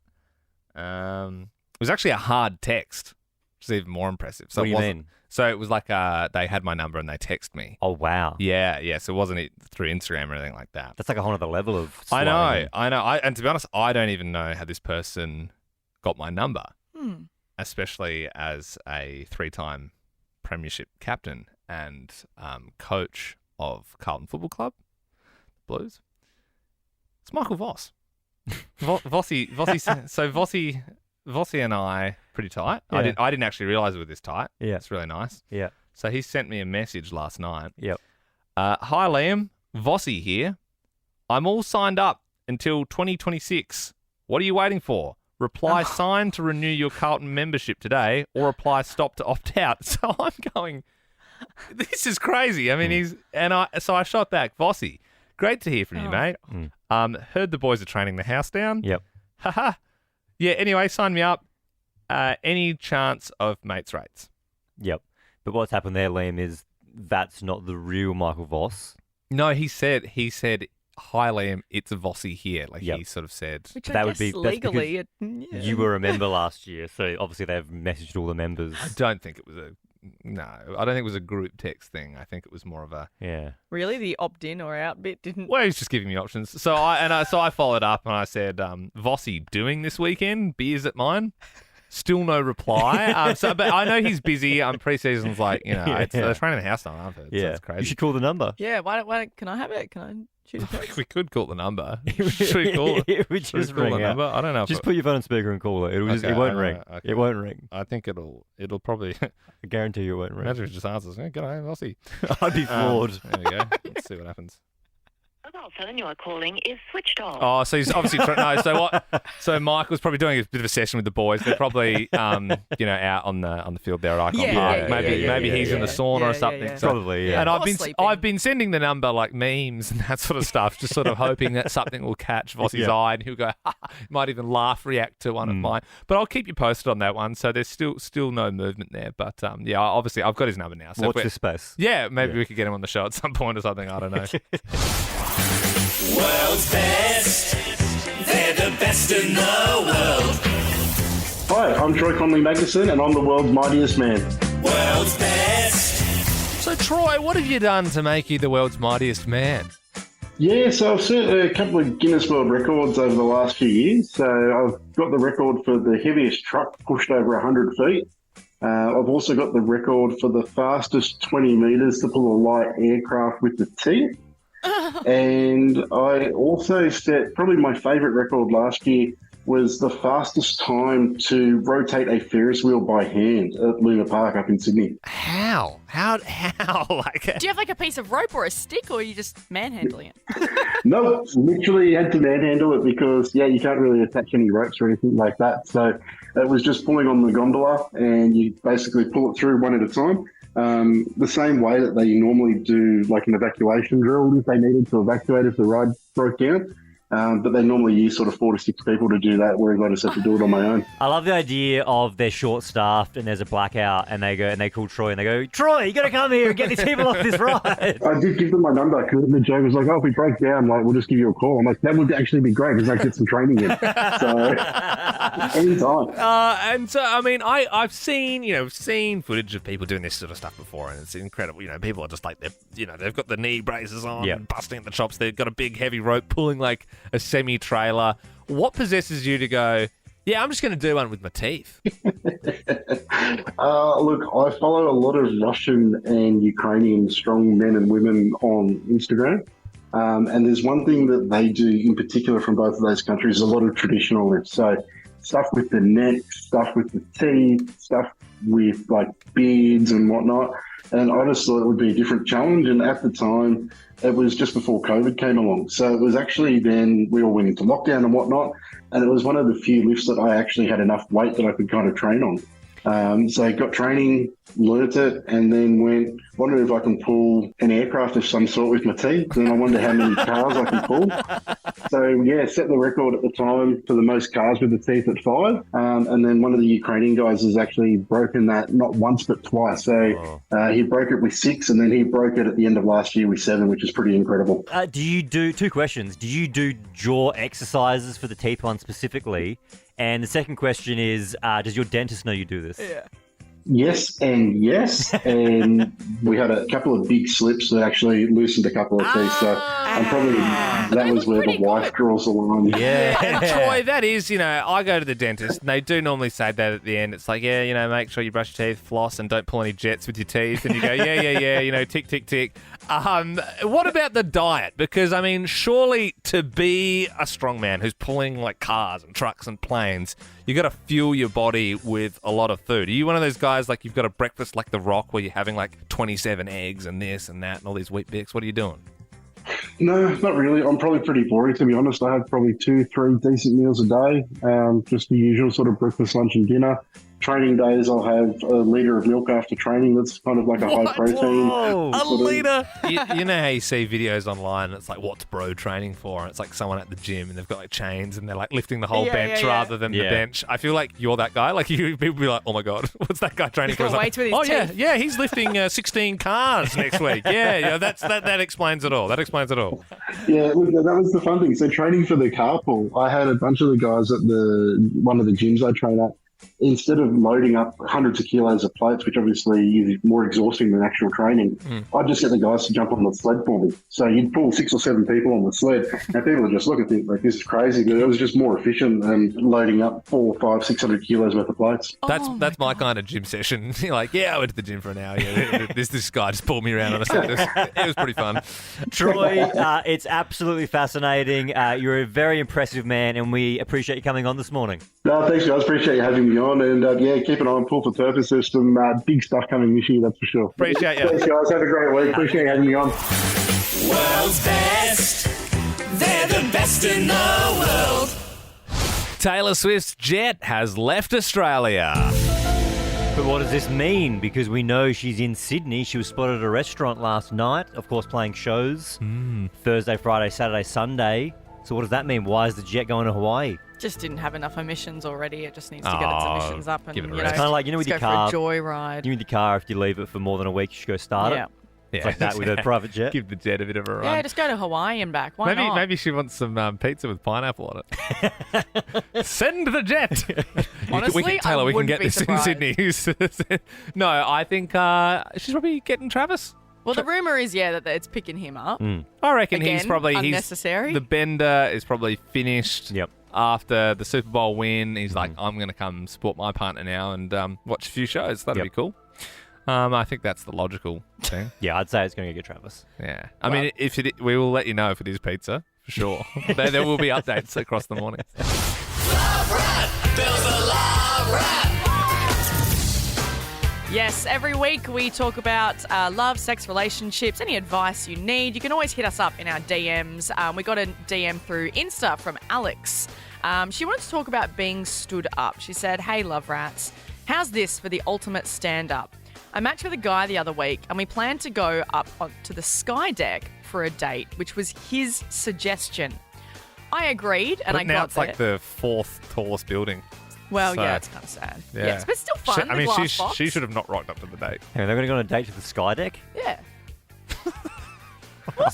It was actually a hard text, which is even more impressive. So What do you mean? So it was like they had my number and they text me. Oh, wow. Yeah. So it wasn't through Instagram or anything like that. That's like a whole other level of I know. sliding. And to be honest, I don't even know how this person got my number, especially as a 3-time premiership captain and coach of Carlton Football Club, Blues. It's Michael Voss. Vossy. So Vossy and I pretty tight. Yeah. I didn't actually realise we were this tight. Yeah. It's really nice. Yeah. So he sent me a message last night. Yep. Hi Liam, Vossy here. I'm all signed up until 2026. What are you waiting for? Reply sign to renew your Carlton membership today, or reply stop to opt out. So I'm going, this is crazy. I mean, so I shot back, Vossy. Great to hear from you, mate. Heard the boys are training the house down. Yep. Haha. Yeah, anyway, sign me up. Any chance of mates rates? Yep. But what's happened there, Liam, is that's not the real Michael Voss. No, he said, hi Liam, it's Vossy here. Like he sort of said. Which that I would be guess legally, you were a member last year, so obviously they've messaged all the members. I don't think it was I don't think it was a group text thing. I think it was more of a Really, the opt-in or out bit didn't. Well, he's just giving me options. So I followed up and I said, Vossy doing this weekend? Beers at mine? Still no reply. But I know he's busy. Pre-season's like, they're training the house now, aren't they? So it's crazy. You should call the number. Yeah, why can I have it? Can I shoot a text? We could call the number. Should we call it? It would just ring the out. number? I don't know. Just put your phone on speaker and call it. It won't ring. Okay. It won't ring. I think it'll probably. I guarantee you it won't ring. Imagine if it just answers. Good day, Vossy. I'd be floored. There we go. Let's see what happens. mobile phone you are calling is switched off. Oh, so he's obviously So what? So Mike was probably doing a bit of a session with the boys. They're probably, out on the field there at Icon Park. Maybe he's in the sauna or something. Yeah. Probably, yeah. And I've been sending the number like memes and that sort of stuff, just sort of hoping that something will catch Vossy's eye and he'll go, might even react to one of mine. But I'll keep you posted on that one. So there's still no movement there. But obviously I've got his number now. So watch this space. Yeah, maybe we could get him on the show at some point or something. I don't know. World's best. They're the best in the world. Hi, I'm Troy Conley Magnuson, and I'm the world's mightiest man. World's best. So, Troy, what have you done to make you the world's mightiest man? Yeah, so I've set a couple of Guinness World Records over the last few years. So I've got the record for the heaviest truck pushed over 100 feet. I've also got the record for the fastest 20 metres to pull a light aircraft with the teeth. And I also set, probably my favourite record last year, was the fastest time to rotate a Ferris wheel by hand at Luna Park up in Sydney. How? Like, do you have like a piece of rope or a stick, or are you just manhandling it? No, literally had to manhandle it because, you can't really attach any ropes or anything like that. So it was just pulling on the gondola and you basically pull it through one at a time. The same way that they normally do like an evacuation drill if they needed to evacuate if the ride broke down. But they normally use sort of 4 to 6 people to do that, whereas I just have to do it on my own. I love the idea of they're short-staffed and there's a blackout and they call Troy and they go, Troy, you got to come here and get these people off this ride. I did give them my number because the joke was like, if we break down, we'll just give you a call. I'm like, that would actually be great because I get some training in. So, anytime. And so, I mean, I've seen footage of people doing this sort of stuff before, and it's incredible. People are just like, they've got the knee braces on, and busting at the chops. They've got a big heavy rope pulling like a semi-trailer. What possesses you to go, I'm just going to do one with my teeth? Look, I follow a lot of Russian and Ukrainian strong men and women on Instagram. And there's one thing that they do in particular from both of those countries, a lot of traditional lifts. So stuff with the neck, stuff with the teeth, stuff with like beards and whatnot. And I just thought it would be a different challenge. And at the time, it was just before COVID came along. So it was actually then we all went into lockdown and whatnot. And it was one of the few lifts that I actually had enough weight that I could kind of train on. So I got training, learnt it, and then wondered if I can pull an aircraft of some sort with my teeth. And I wondered how many cars I can pull. So, set the record at the time for the most cars with the teeth at 5. And then one of the Ukrainian guys has actually broken that not once but twice. So he broke it with 6, and then he broke it at the end of last year with 7, which is pretty incredible. Do you do, 2 questions, do you do jaw exercises for the teeth one specifically? And the second question is, does your dentist know you do this? Yeah. Yes and yes, and we had a couple of big slips that actually loosened a couple of teeth. So I'm probably that was where the wife draws the line. And Troy, that is, I go to the dentist and they do normally say that at the end. It's like, make sure you brush your teeth, floss, and don't pull any jets with your teeth. And you go, yeah, tick, tick, tick. What about the diet? Because, surely to be a strongman who's pulling like cars and trucks and planes, you got to fuel your body with a lot of food. Are you one of those guys like you've got a breakfast like The Rock where you're having like 27 eggs and this and that and all these Wheat Bix? What are you doing? No, not really. I'm probably pretty boring, to be honest. I have probably 2-3 decent meals a day, just the usual sort of breakfast, lunch and dinner. Training days, I'll have a litre of milk after training. That's kind of like a high protein. Whoa, a litre? You know how you see videos online, it's like, what's bro training for? And it's like someone at the gym and they've got like chains and they're like lifting the whole bench rather than the bench. I feel like you're that guy. Like people be like, oh my God, what's that guy training for? He's got weights with his teeth. Yeah, he's lifting 16 cars next week. Yeah, that explains it all. That explains it all. Yeah, look, that was the fun thing. So training for the carpool, I had a bunch of the guys at one of the gyms I train at. Instead of loading up hundreds of kilos of plates, which obviously is more exhausting than actual training, I'd just get the guys to jump on the sled for me. So you'd pull 6 or 7 people on the sled, and people would just look and think, like, this is crazy. But it was just more efficient than loading up 400, 500, 600 kilos worth of plates. That's my kind of gym session. You're like, I went to the gym for an hour. Yeah, this guy just pulled me around on a sled. It was pretty fun. Troy, it's absolutely fascinating. You're a very impressive man, and we appreciate you coming on this morning. No, thanks, guys. Appreciate you having me on. And keep an eye on Pull for Purpose. There's some big stuff coming this year, that's for sure. Appreciate you. Thanks, guys. Have a great week. Appreciate you having me on. World's best. They're the best in the world. Taylor Swift's jet has left Australia. But what does this mean? Because we know she's in Sydney. She was spotted at a restaurant last night, of course, playing shows. Thursday, Friday, Saturday, Sunday. So what does that mean? Why is the jet going to Hawaii? Just didn't have enough emissions already. It just needs to get its emissions up and, it's kind of like, with your car. Go for a joyride. With your car, if you leave it for more than a week, you should go start it. It's like that with a private jet. Give the jet a bit of a run. Yeah, just go to Hawaii and back. Why not? Maybe she wants some pizza with pineapple on it. Send the jet. Honestly, Taylor, we can get this surprised. in Sydney. No, I think she's probably getting Travis. Well, the rumour is, that it's picking him up. I reckon Again, he's probably unnecessary. The bender is probably finished. Yep. After the Super Bowl win, he's like, I'm going to come support my partner now and watch a few shows. That'd be cool. I think that's the logical thing. Yeah, I'd say it's going to get Travis. Yeah. I mean, we will let you know if it is pizza, for sure. there will be updates across the morning. Love Rat. Bill's a Love Rat. Yes, every week we talk about love, sex, relationships, any advice you need. You can always hit us up in our DMs. We got a DM through Insta from Alex. She wanted to talk about being stood up. She said, hey, Love Rats, how's this for the ultimate stand-up? I matched with a guy the other week and we planned to go up onto the sky deck for a date, which was his suggestion. I agreed and I got there. Now it's like the 4th tallest building. Well, so, it's kind of sad. Yes, but still fun. She should have not rocked up to the date. Hey, they're going to go on a date to the sky deck? Yeah.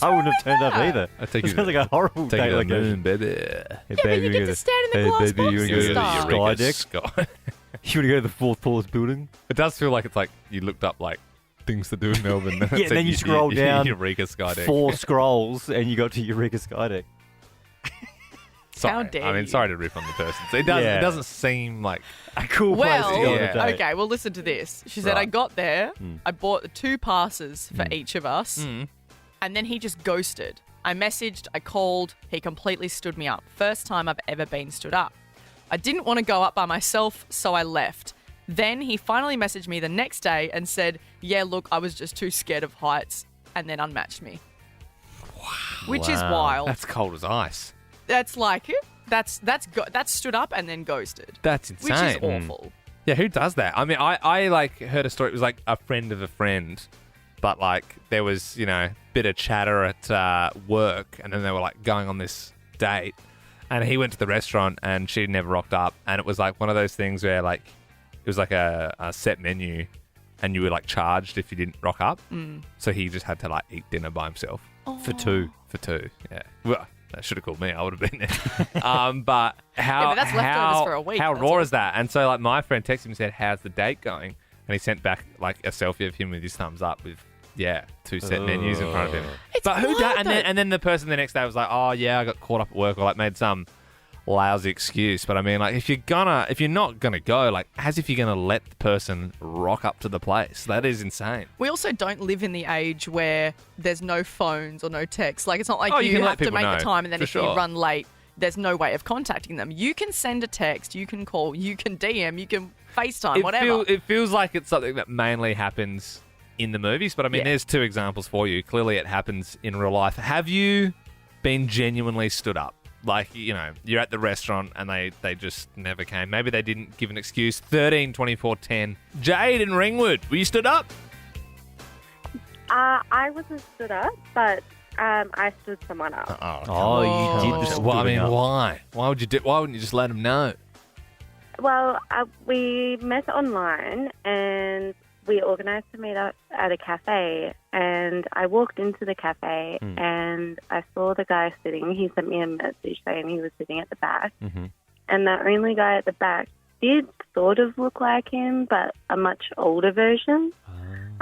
I wouldn't have turned up either. I take it sounds like a horrible date like moon, baby. Hey, but you get to stand in the glass box you and go to the stuff. sky deck? You want to go to the 4th tallest building? It does feel like it's like you looked up like things to do in Melbourne. Yeah, then you scroll down Eureka Sky Deck. 4 scrolls and you got to Eureka Sky Deck. Sorry. How dare you. Sorry to rip on the person. It doesn't seem like a cool place to go on a date. Okay, well, listen to this. She said, I got there, I bought the 2 passes for each of us, and then he just ghosted. I messaged, I called, he completely stood me up. First time I've ever been stood up. I didn't want to go up by myself, so I left. Then he finally messaged me the next day and said, yeah, look, I was just too scared of heights, and then unmatched me. Wow. Which is wild. That's cold as ice. That's like it. That's stood up and then ghosted. That's insane. Which is awful. Yeah, who does that? I mean, I like heard a story. It was like a friend of a friend, but like there was, bit of chatter at work, and then they were like going on this date, and he went to the restaurant and she never rocked up, and it was like one of those things where like it was like a set menu, and you were like charged if you didn't rock up. So he just had to like eat dinner by himself for two. Yeah. Well, they should have called me. I would have been there. But but that's leftovers for a week. How That's raw awesome. is that? And so like my friend texted me and said, how's the date going? And he sent back like a selfie of him with his thumbs up with 2 set menus in front of him. But who does? And then the person the next day was like, "Oh yeah, I got caught up at work," or like made some lousy excuse. But I mean, like if you're not gonna go, like as if you're gonna let the person rock up to the place. That is insane. We also don't live in the age where there's no phones or no text. Like it's not like you you can have let to make people the know, time, and then for if sure. you run late, there's no way of contacting them. You can send a text, you can call, you can DM, you can FaceTime, whatever. It feels like it's something that mainly happens in the movies, but I mean, there's 2 examples for you. Clearly, it happens in real life. Have you been genuinely stood up? Like, you know, you're at the restaurant and they just never came. Maybe they didn't give an excuse. 13, 24, 10. Jade in Ringwood, were you stood up? I wasn't stood up, but I stood someone up. You did. Well, I mean, why? Why wouldn't you just let them know? Well, we met online and we organised to meet up at a cafe, and I walked into the cafe and I saw the guy sitting. He sent me a message saying he was sitting at the back, and the only guy at the back did sort of look like him, but a much older version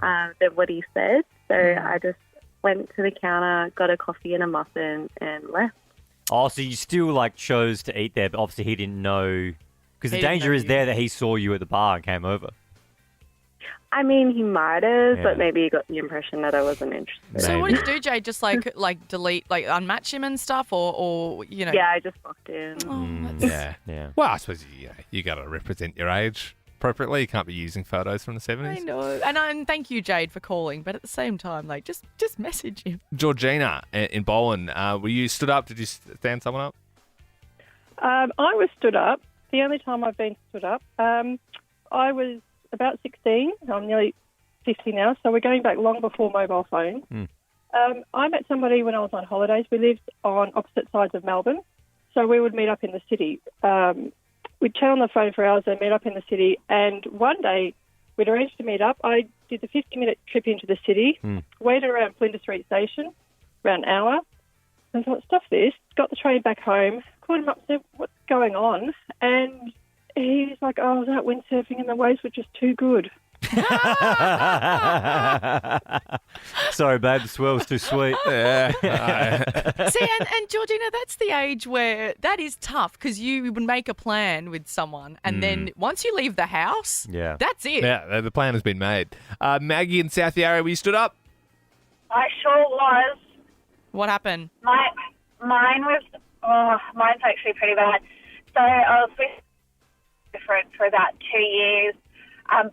than what he said. So I just went to the counter, got a coffee and a muffin, and left. Oh, so you still like chose to eat there, but obviously he didn't know, because the danger is there that he saw you at the bar and came over. I mean, he might have, but maybe he got the impression that I wasn't interested. So what did you do, Jay? Just like delete, like unmatch him and stuff, or you know? Yeah, I just locked in. Yeah. Well, I suppose you got to represent your age appropriately. You can't be using photos from the 70s. I know, and thank you, Jade, for calling. But at the same time, like just message him. Georgina in Bowen, were you stood up? Did you stand someone up? I was stood up. The only time I've been stood up. I was about 16. I'm nearly 50 now, so we're going back long before mobile phones. I met somebody when I was on holidays. We lived on opposite sides of Melbourne, so we would meet up in the city. We'd chat on the phone for hours and meet up in the city, and one day we'd arranged to meet up. I did the 50-minute trip into the city, waited around Flinders Street Station, around an hour, and thought, stuff this, got the train back home, called him up and said, what's going on? And he's like, I was out windsurfing and the waves were just too good. Sorry, babe, the swell's too sweet. See, and Georgina, that's the age where that is tough, because you would make a plan with someone and then once you leave the house, that's it. Yeah, the plan has been made. Maggie in South Yarra, were you stood up? I sure was. What happened? Mine's actually pretty bad. So I was with different for about 2 years.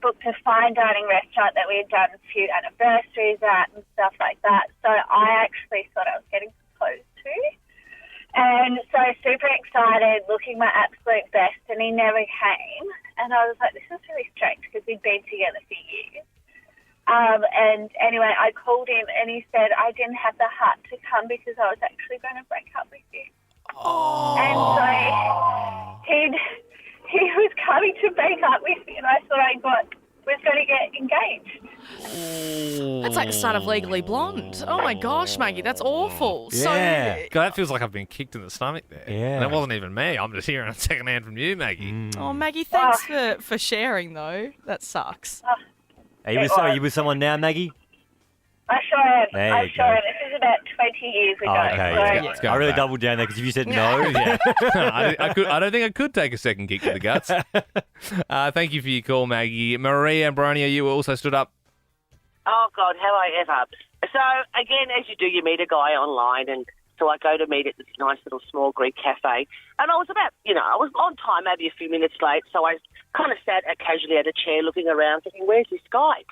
Booked a fine dining restaurant that we had done a few anniversaries at and stuff like that. So I actually thought I was getting proposed to. And so super excited, looking my absolute best, and he never came. And I was like, this is really strange, because we'd been together for years. And anyway, I called him and he said I didn't have the heart to come because I was actually going to break up with you. And so he was coming to break up with me, and I thought was going to get engaged. That's like the start of Legally Blonde. Oh my gosh, Maggie, that's awful. Yeah. So, God, that feels like I've been kicked in the stomach there. Yeah. And it wasn't even me. I'm just hearing it secondhand from you, Maggie. oh, Maggie, thanks for sharing, though. That sucks. Are you with someone now, Maggie? I sure am. There I you sure go. am. This is about 20 years ago. Okay, I really doubled down there, because if you said no, I don't think I could take a second kick to the guts. Thank you for your call, Maggie. Maria and Bronia, you also stood up. Oh, God, how I ever. So, again, as you do, you meet a guy online, and so I go to meet at this nice little small Greek cafe. And I was I was on time, maybe a few minutes late, so I kind of sat casually at a chair looking around thinking, where's this guy?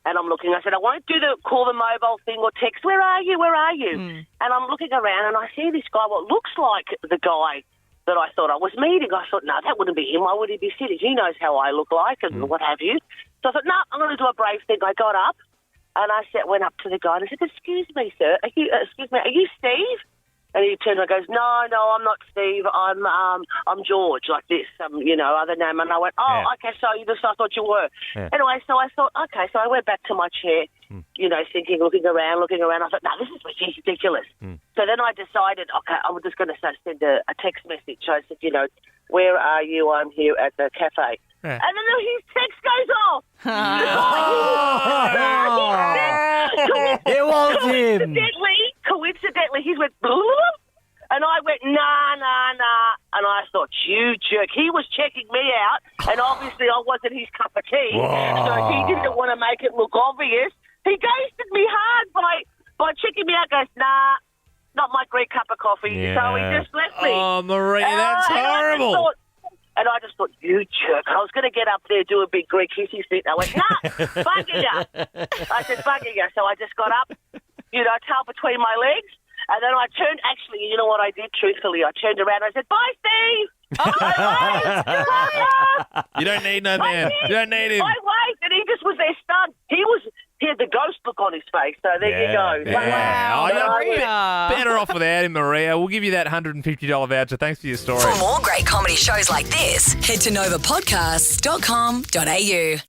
And I'm looking, I said, I won't call the mobile thing or text, where are you? And I'm looking around and I see this guy, what looks like the guy that I thought I was meeting. I thought, no, that wouldn't be him. Why would he be sitting? He knows how I look like and what have you. So I thought, no, I'm going to do a brave thing. I got up and I went up to the guy and I said, excuse me, sir, are you Steve? And he turned and goes, no, I'm not Steve. I'm George, like this, other name. And I went, okay, so I thought you were. Yeah. Anyway, so I thought, okay, so I went back to my chair. thinking, looking around. I thought, no, this is ridiculous. So then I decided, okay, I'm just going to send a text message. I said, where are you? I'm here at the cafe. Yeah. And then his text goes off. It was him. Coincidentally, he went, and I went, nah. And I thought, you jerk. He was checking me out, and obviously I wasn't his cup of tea. Whoa. So he didn't want to make it look obvious. He ghosted me hard by checking me out, goes, nah, not my Greek cup of coffee. Yeah. So he just left me. Oh, Marie, that's horrible. And I just thought, you jerk. I was going to get up there, do a big Greek hissy fit. I went, nah, bugger ya. I said, bugger ya. So I just got up, tail between my legs. And then I turned, actually, you know what I did, truthfully? I turned around and I said, bye, Steve. You don't need no man. You don't need him. I waved, and he just was there stunned. He had the ghost look on his face, so there you go. Yeah. Wow. You're better off without him, Maria. We'll give you that $150 voucher. Thanks for your story. For more great comedy shows like this, head to novapodcasts.com.au.